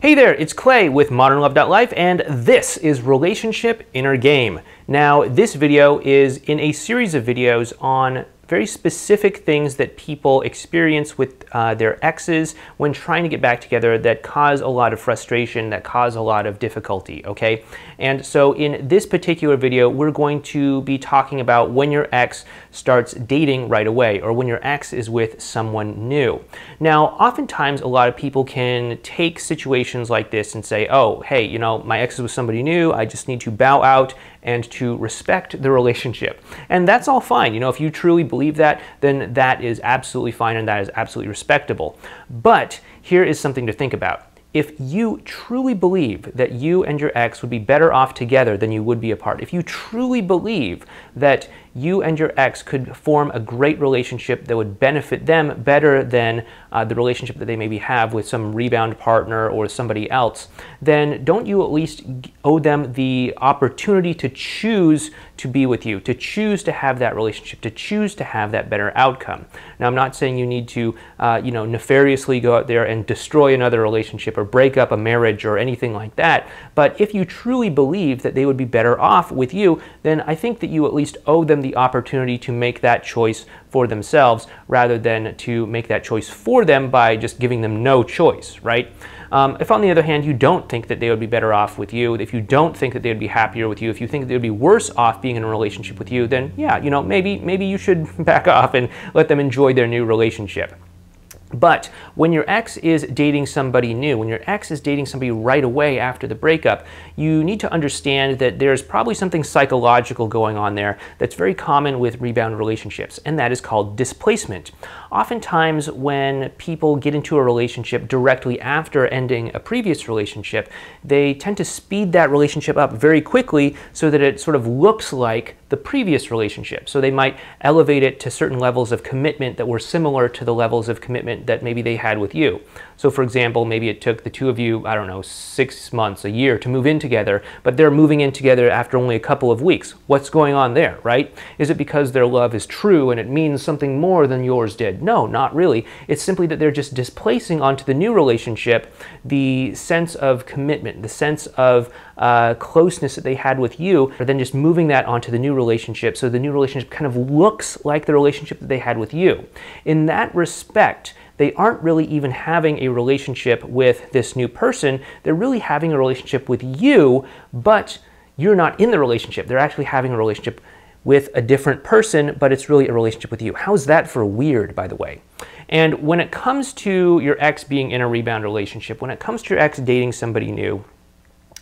Hey there, it's Clay with modernlove.life, and this is Relationship Inner Game. Now, this video is in a series of videos on very specific things that people experience with their exes when trying to get back together that cause a lot of frustration, that cause a lot of difficulty, okay? And so in this particular video, we're going to be talking about when your ex starts dating right away, or when your ex is with someone new. Now, oftentimes a lot of people can take situations like this and say, oh, hey, you know, my ex is with somebody new, I just need to bow out and to respect the relationship. And that's all fine. You know, if you truly believe that, then that is absolutely fine and that is absolutely respectable. But here is something to think about. If you truly believe that you and your ex would be better off together than you would be apart, if you truly believe that you and your ex could form a great relationship that would benefit them better than the relationship that they maybe have with some rebound partner or somebody else, then don't you at least owe them the opportunity to choose to be with you, to choose to have that relationship, to choose to have that better outcome. Now, I'm not saying you need to, nefariously go out there and destroy another relationship or break up a marriage or anything like that, but if you truly believe that they would be better off with you, then I think that you at least owe them the opportunity to make that choice for themselves rather than to make that choice for them by just giving them no choice, right? If on the other hand you don't think that they would be better off with you, if you don't think that they would be happier with you, if you think that they would be worse off being in a relationship with you, then yeah, you know, maybe you should back off and let them enjoy their new relationship. But when your ex is dating somebody new, when your ex is dating somebody right away after the breakup, you need to understand that there's probably something psychological going on there that's very common with rebound relationships, and that is called displacement. Oftentimes when people get into a relationship directly after ending a previous relationship, they tend to speed that relationship up very quickly so that it sort of looks like the previous relationship. So they might elevate it to certain levels of commitment that were similar to the levels of commitment that maybe they had with you. So for example, maybe it took the two of you, I don't know, 6 months, a year to move in together, but they're moving in together after only a couple of weeks. What's going on there, right? Is it because their love is true and it means something more than yours did? No, not really. It's simply that they're just displacing onto the new relationship the sense of commitment, the sense of closeness that they had with you, but then just moving that onto the new relationship so the new relationship kind of looks like the relationship that they had with you. In that respect, they aren't really even having a relationship with this new person. They're really having a relationship with you, but you're not in the relationship. They're actually having a relationship with a different person, but it's really a relationship with you. How's that for weird, by the way? And when it comes to your ex being in a rebound relationship, when it comes to your ex dating somebody new,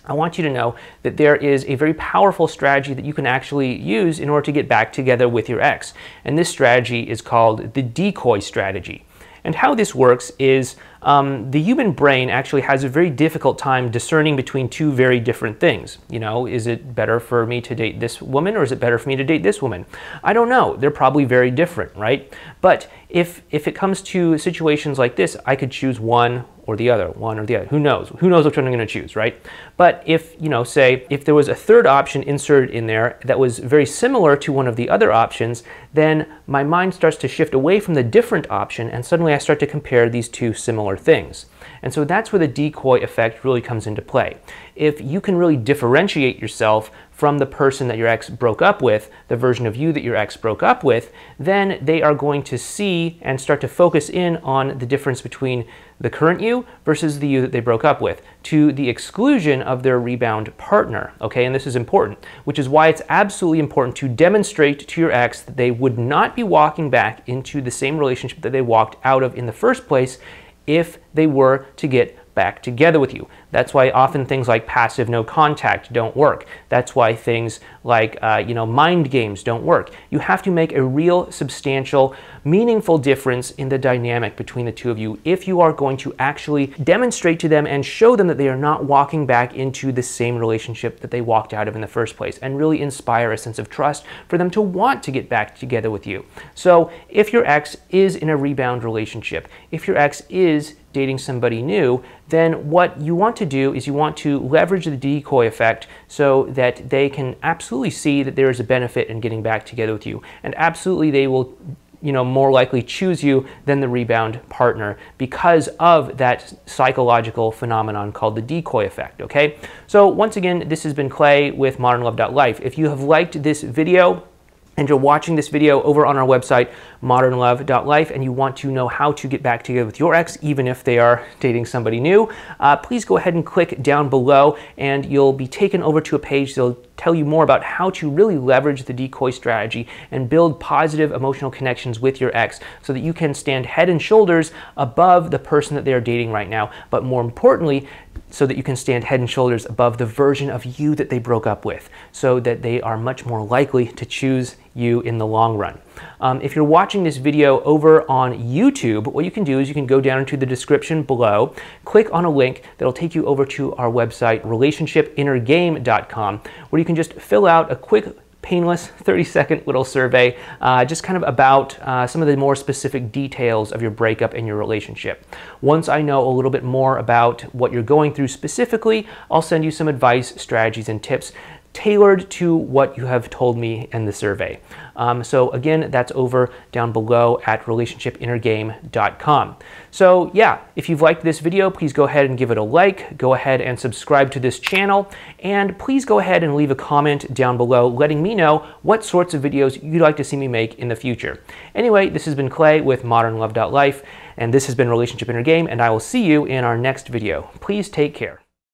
I want you to know that there is a very powerful strategy that you can actually use in order to get back together with your ex. And this strategy is called the Decoy Strategy. And how this works is the human brain actually has a very difficult time discerning between two very different things. You know, is it better for me to date this woman or is it better for me to date this woman? I don't know. They're probably very different, right? But if it comes to situations like this, I could choose one or the other, one or the other. Who knows? Who knows which one I'm going to choose, right? But if, you know, say, if there was a third option inserted in there that was very similar to one of the other options, then my mind starts to shift away from the different option and suddenly I start to compare these two similar things. And so that's where the decoy effect really comes into play. If you can really differentiate yourself from the person that your ex broke up with, the version of you that your ex broke up with, then they are going to see and start to focus in on the difference between the current you versus the you that they broke up with, to the exclusion of their rebound partner, okay? And this is important, which is why it's absolutely important to demonstrate to your ex that they would not be walking back into the same relationship that they walked out of in the first place if they were to get back together with you. That's why often things like passive no contact don't work. That's why things like mind games don't work. You have to make a real, substantial, meaningful difference in the dynamic between the two of you if you are going to actually demonstrate to them and show them that they are not walking back into the same relationship that they walked out of in the first place, and really inspire a sense of trust for them to want to get back together with you. So if your ex is in a rebound relationship, if your ex is dating somebody new, then what you want to do is you want to leverage the decoy effect so that they can absolutely see that there is a benefit in getting back together with you, and absolutely they will more likely choose you than the rebound partner because of that psychological phenomenon called the decoy effect, okay? So once again, this has been Clay with modernlove.life. If you have liked this video, and you're watching this video over on our website, modernlove.life, and you want to know how to get back together with your ex, even if they are dating somebody new, please go ahead and click down below, and you'll be taken over to a page that'll tell you more about how to really leverage the decoy strategy and build positive emotional connections with your ex so that you can stand head and shoulders above the person that they are dating right now, but more importantly, so that you can stand head and shoulders above the version of you that they broke up with, so that they are much more likely to choose you in the long run. If you're watching this video over on YouTube, what you can do is you can go down into the description below, click on a link that'll take you over to our website, relationshipinnergame.com, where you can just fill out a quick, painless 30-second little survey, just kind of about some of the more specific details of your breakup and your relationship. Once I know a little bit more about what you're going through specifically, I'll send you some advice, strategies, and tips tailored to what you have told me in the survey. So again, that's over down below at relationshipinnergame.com. So yeah, if you've liked this video, please go ahead and give it a like, go ahead and subscribe to this channel, and please go ahead and leave a comment down below letting me know what sorts of videos you'd like to see me make in the future. Anyway, this has been Clay with modernlove.life, and this has been Relationship Inner Game, and I will see you in our next video. Please take care.